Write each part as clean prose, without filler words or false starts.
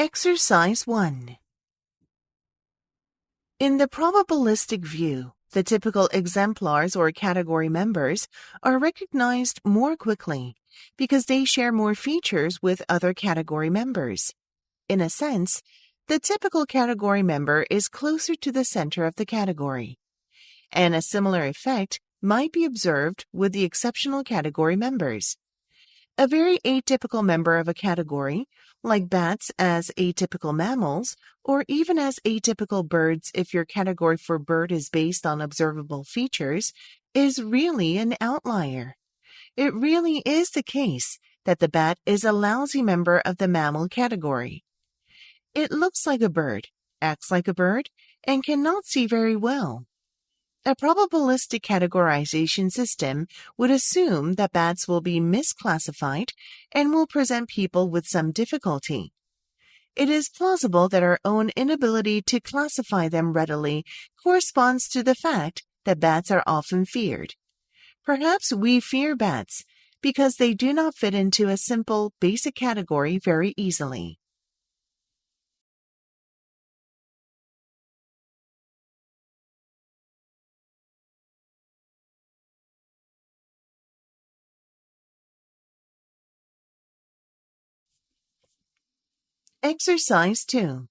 Exercise 1. In the probabilistic view, the typical exemplars or category members are recognized more quickly because they share more features with other category members. In a sense, the typical category member is closer to the center of the category, and a similar effect might be observed with the exceptional category members. A very atypical member of a category, like bats as atypical mammals, or even as atypical birds if your category for bird is based on observable features, is really an outlier. It really is the case that the bat is a lousy member of the mammal category. It looks like a bird, acts like a bird, and cannot see very well. A probabilistic categorization system would assume that bats will be misclassified and will present people with some difficulty. It is plausible that our own inability to classify them readily corresponds to the fact that bats are often feared. Perhaps we fear bats because they do not fit into a simple, basic category very easily. Exercise 2.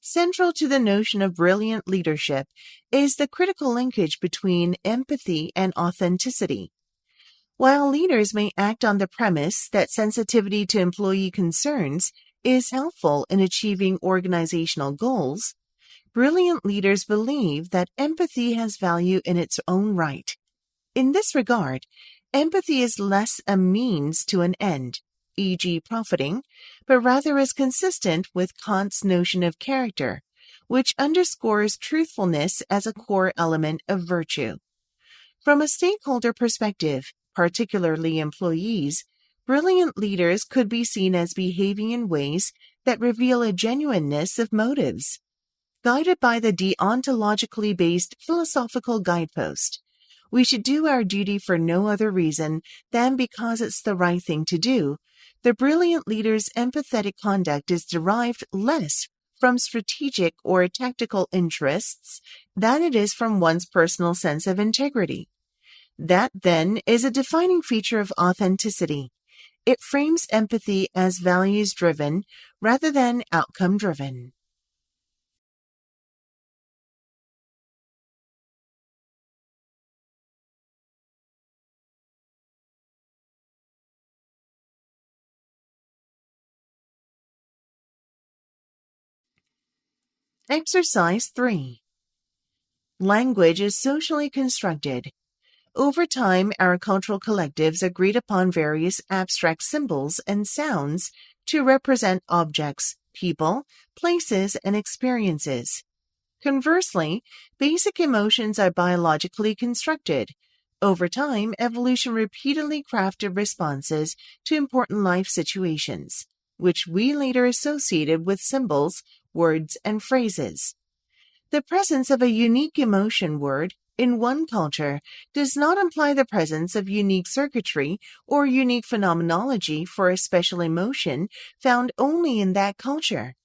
Central to the notion of brilliant leadership is the critical linkage between empathy and authenticity. While leaders may act on the premise that sensitivity to employee concerns is helpful in achieving organizational goals, brilliant leaders believe that empathy has value in its own right. In this regard, empathy is less a means to an end, e.g. profiting, but rather is consistent with Kant's notion of character, which underscores truthfulness as a core element of virtue. From a stakeholder perspective, particularly employees, brilliant leaders could be seen as behaving in ways that reveal a genuineness of motives. Guided by the deontologically based philosophical guidepost, we should do our duty for no other reason than because it's the right thing to do. The brilliant leader's empathetic conduct is derived less from strategic or tactical interests than it is from one's personal sense of integrity. That, then, is a defining feature of authenticity. It frames empathy as values-driven rather than outcome-driven. Exercise 3. Language is socially constructed. Over time, our cultural collectives agreed upon various abstract symbols and sounds to represent objects, people, places, and experiences. Conversely, basic emotions are biologically constructed. Over time, evolution repeatedly crafted responses to important life situations, which we later associated with symbols, words, and phrases. The presence of a unique emotion word in one culture does not imply the presence of unique circuitry or unique phenomenology for a special emotion found only in that culture.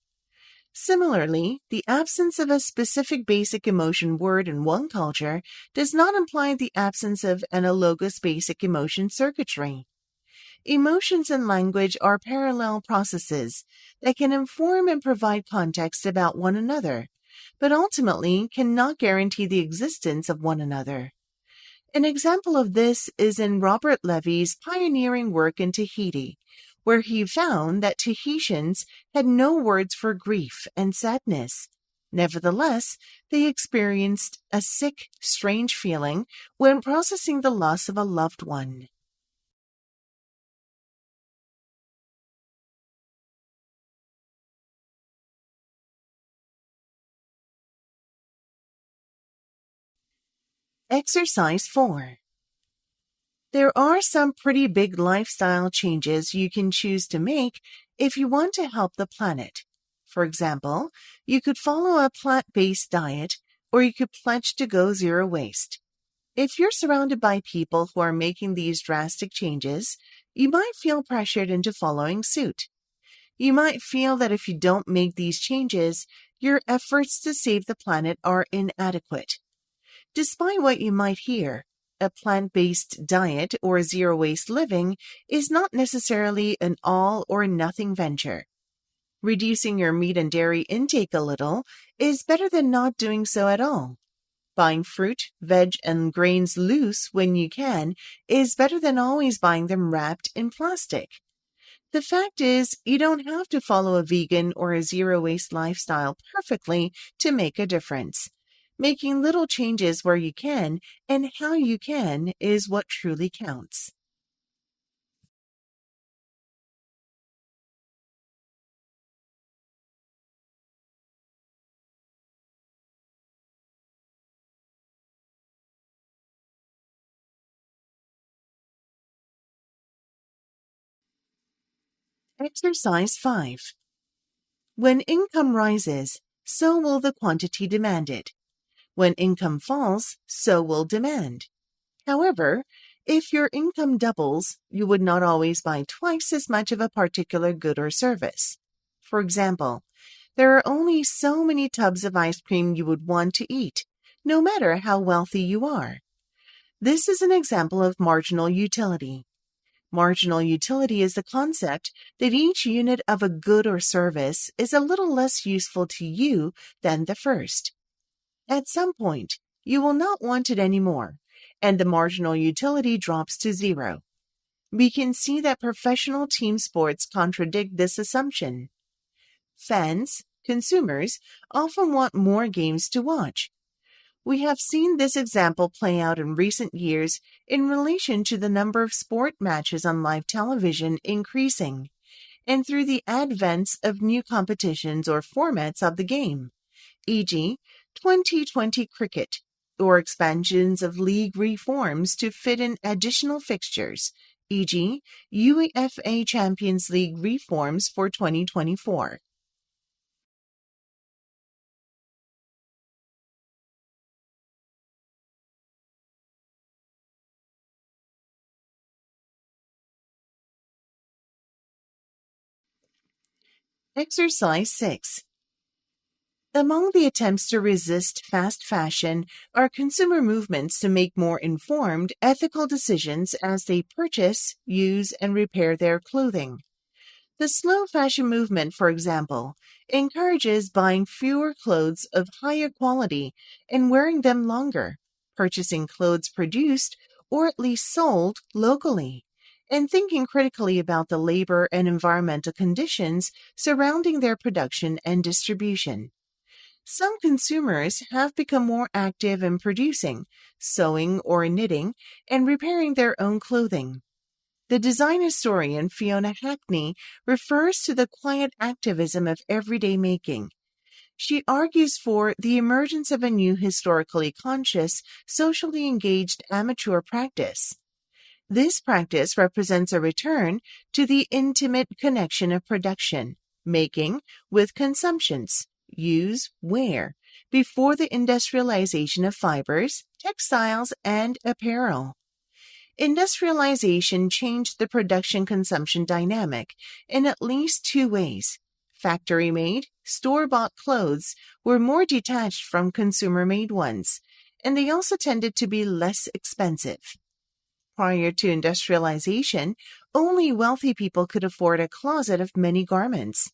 Similarly, the absence of a specific basic emotion word in one culture does not imply the absence of analogous basic emotion circuitry. Emotions and language are parallel processes that can inform and provide context about one another, but ultimately cannot guarantee the existence of one another. An example of this is in Robert Levy's pioneering work in Tahiti, where he found that Tahitians had no words for grief and sadness. Nevertheless, they experienced a sick, strange feeling when processing the loss of a loved one. Exercise 4. There are some pretty big lifestyle changes you can choose to make if you want to help the planet. For example, you could follow a plant-based diet, or you could pledge to go zero waste. If you're surrounded by people who are making these drastic changes, you might feel pressured into following suit. You might feel that if you don't make these changes, your efforts to save the planet are inadequate. Despite what you might hear, a plant-based diet or zero-waste living is not necessarily an all-or-nothing venture. Reducing your meat and dairy intake a little is better than not doing so at all. Buying fruit, veg, and grains loose when you can is better than always buying them wrapped in plastic. The fact is, you don't have to follow a vegan or a zero-waste lifestyle perfectly to make a difference. Making little changes where you can and how you can is what truly counts. Exercise 5. When income rises, so will the quantity demanded. When income falls, so will demand. However, if your income doubles, you would not always buy twice as much of a particular good or service. For example, there are only so many tubs of ice cream you would want to eat, no matter how wealthy you are. This is an example of marginal utility. Marginal utility is the concept that each unit of a good or service is a little less useful to you than the first. At some point, you will not want it anymore, and the marginal utility drops to zero. We can see that professional team sports contradict this assumption. Fans, consumers, often want more games to watch. We have seen this example play out in recent years in relation to the number of sport matches on live television increasing, and through the advent of new competitions or formats of the game, e.g., 2020 cricket, or expansions of league reforms to fit in additional fixtures, e.g., UEFA Champions League reforms for 2024. Exercise 6. Among the attempts to resist fast fashion are consumer movements to make more informed, ethical decisions as they purchase, use, and repair their clothing. The slow fashion movement, for example, encourages buying fewer clothes of higher quality and wearing them longer, purchasing clothes produced or at least sold locally, and thinking critically about the labor and environmental conditions surrounding their production and distribution. Some consumers have become more active in producing, sewing or knitting, and repairing their own clothing. The design historian Fiona Hackney refers to the quiet activism of everyday making. She argues for the emergence of a new historically conscious, socially engaged amateur practice. This practice represents a return to the intimate connection of production, making, with consumptions, use, wear, before the industrialization of fibers, textiles, and apparel. Industrialization changed the production-consumption dynamic in at least two ways. Factory-made, store-bought clothes were more detached from consumer-made ones, and they also tended to be less expensive. Prior to industrialization, only wealthy people could afford a closet of many garments.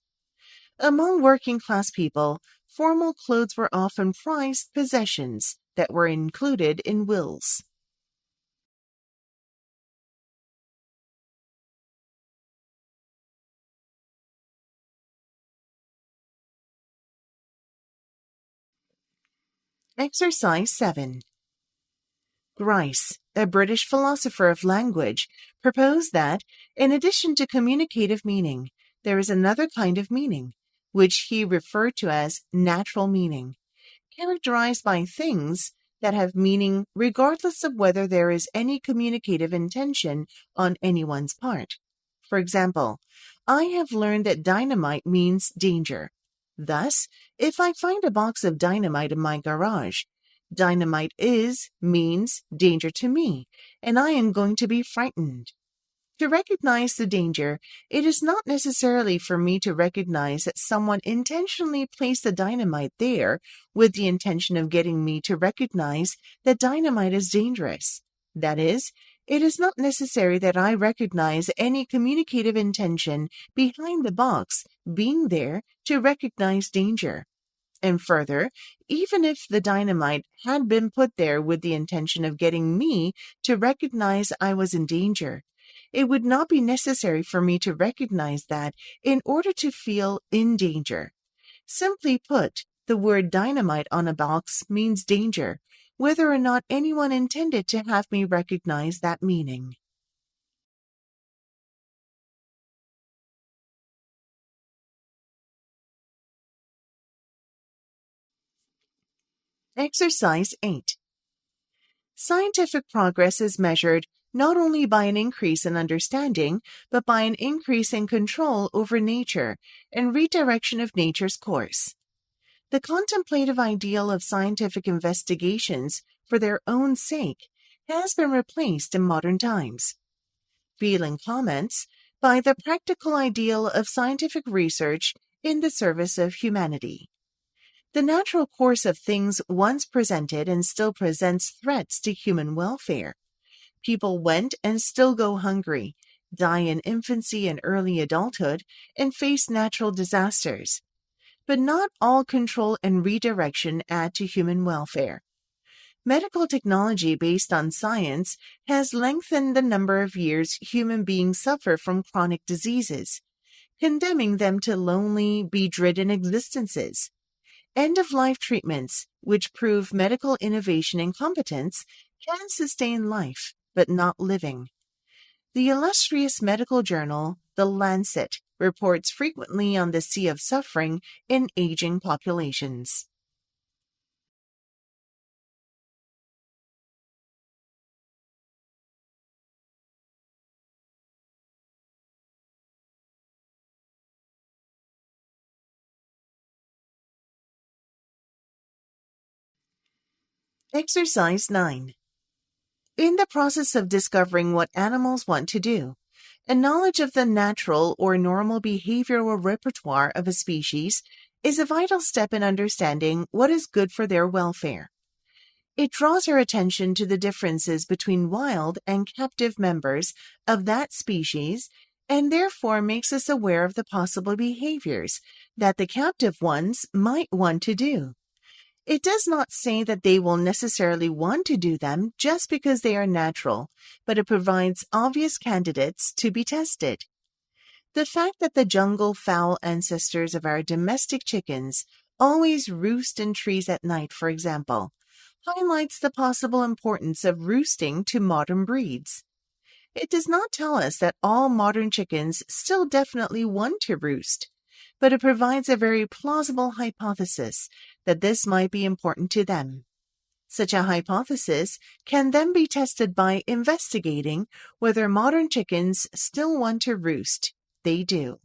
Among working-class people, formal clothes were often prized possessions that were included in wills. Exercise 7. Grice, a British philosopher of language, proposed that, in addition to communicative meaning, there is another kind of meaning, which he referred to as natural meaning, characterized by things that have meaning regardless of whether there is any communicative intention on anyone's part. For example, I have learned that dynamite means danger. Thus, if I find a box of dynamite in my garage, dynamite means danger to me, and I am going to be frightened. To recognize the danger, it is not necessarily for me to recognize that someone intentionally placed the dynamite there with the intention of getting me to recognize that dynamite is dangerous. That is, it is not necessary that I recognize any communicative intention behind the box being there to recognize danger. And further, even if the dynamite had been put there with the intention of getting me to recognize I was in danger, it would not be necessary for me to recognize that in order to feel in danger. Simply put, the word dynamite on a box means danger, whether or not anyone intended to have me recognize that meaning. Exercise 8. Scientific progress is measured not only by an increase in understanding, but by an increase in control over nature and redirection of nature's course. The contemplative ideal of scientific investigations for their own sake has been replaced in modern times. Phelan comments by the practical ideal of scientific research in the service of humanity. The natural course of things once presented and still presents threats to human welfare. People went and still go hungry, die in infancy and early adulthood, and face natural disasters. But not all control and redirection add to human welfare. Medical technology based on science has lengthened the number of years human beings suffer from chronic diseases, condemning them to lonely, bedridden existences. End-of-life treatments, which prove medical innovation and competence, can sustain life, but not living. The illustrious medical journal, The Lancet, reports frequently on the sea of suffering in aging populations. Exercise 9. In the process of discovering what animals want to do, a knowledge of the natural or normal behavioral repertoire of a species is a vital step in understanding what is good for their welfare. It draws our attention to the differences between wild and captive members of that species and therefore makes us aware of the possible behaviors that the captive ones might want to do. It does not say that they will necessarily want to do them just because they are natural, but it provides obvious candidates to be tested. The fact that the jungle fowl ancestors of our domestic chickens always roost in trees at night, for example, highlights the possible importance of roosting to modern breeds. It does not tell us that all modern chickens still definitely want to roost, but it provides a very plausible hypothesis that this might be important to them. Such a hypothesis can then be tested by investigating whether modern chickens still want to roost. They do.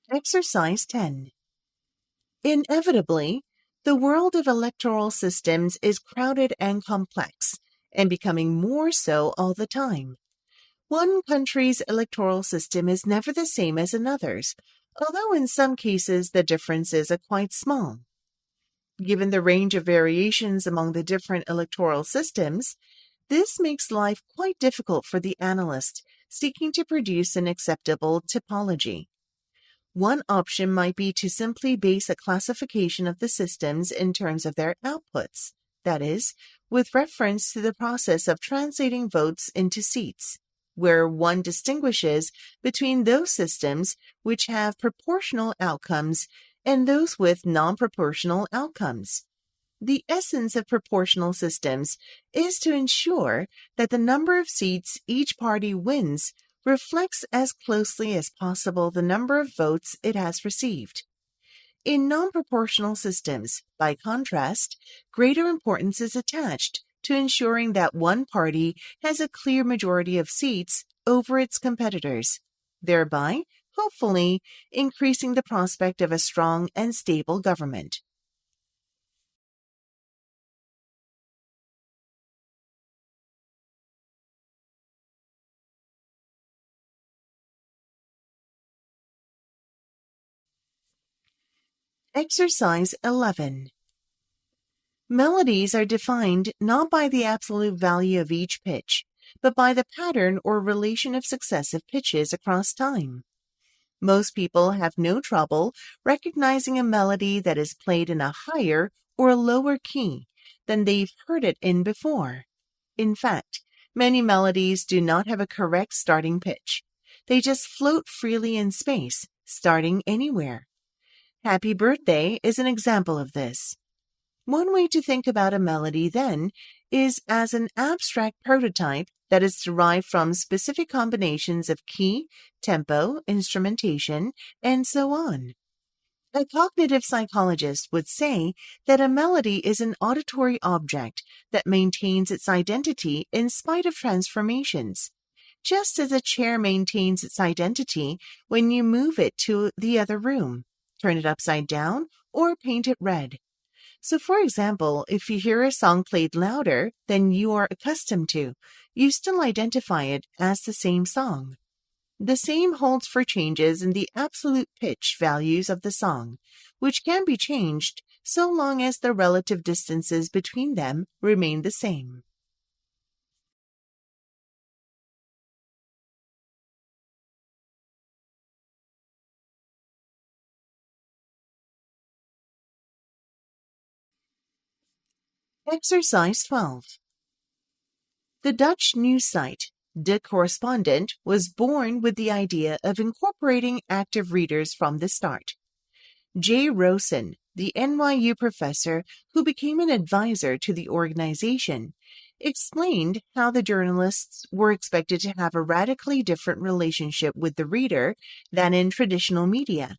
Exercise 10. Inevitably, the world of electoral systems is crowded and complex, and becoming more so all the time. One country's electoral system is never the same as another's, although in some cases the differences are quite small. Given the range of variations among the different electoral systems, this makes life quite difficult for the analyst seeking to produce an acceptable typology. One option might be to simply base a classification of the systems in terms of their outputs, that is, with reference to the process of translating votes into seats, where one distinguishes between those systems which have proportional outcomes and those with non-proportional outcomes. The essence of proportional systems is to ensure that the number of seats each party wins reflects as closely as possible the number of votes it has received. In non-proportional systems, by contrast, greater importance is attached to ensuring that one party has a clear majority of seats over its competitors, thereby hopefully increasing the prospect of a strong and stable government. Exercise 11. Melodies are defined not by the absolute value of each pitch, but by the pattern or relation of successive pitches across time. Most people have no trouble recognizing a melody that is played in a higher or lower key than they've heard it in before. In fact, many melodies do not have a correct starting pitch. They just float freely in space, starting anywhere. Happy Birthday is an example of this. One way to think about a melody, then, is as an abstract prototype that is derived from specific combinations of key, tempo, instrumentation, and so on. A cognitive psychologist would say that a melody is an auditory object that maintains its identity in spite of transformations, just as a chair maintains its identity when you move it to the other room, turn it upside down, or paint it red. So, for example, if you hear a song played louder than you are accustomed to, you still identify it as the same song. The same holds for changes in the absolute pitch values of the song, which can be changed so long as the relative distances between them remain the same. Exercise 12. The Dutch news site De Correspondent was born with the idea of incorporating active readers from the start. Jay Rosen, the NYU professor who became an advisor to the organization, explained how the journalists were expected to have a radically different relationship with the reader than in traditional media.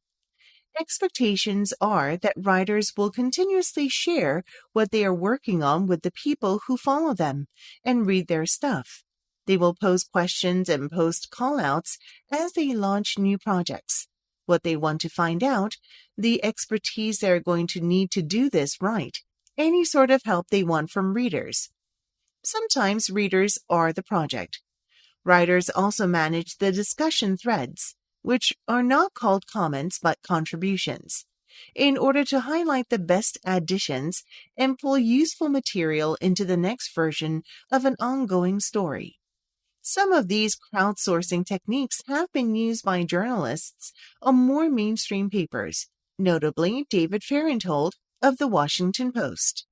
Expectations are that writers will continuously share what they are working on with the people who follow them and read their stuff. They will pose questions and post call-outs as they launch new projects. What they want to find out, the expertise they're going to need to do this right, any sort of help they want from readers. Sometimes readers are the project. Writers also manage the discussion threads, which are not called comments but contributions, in order to highlight the best additions and pull useful material into the next version of an ongoing story. Some of these crowdsourcing techniques have been used by journalists on more mainstream papers, notably David Fahrenthold of The Washington Post.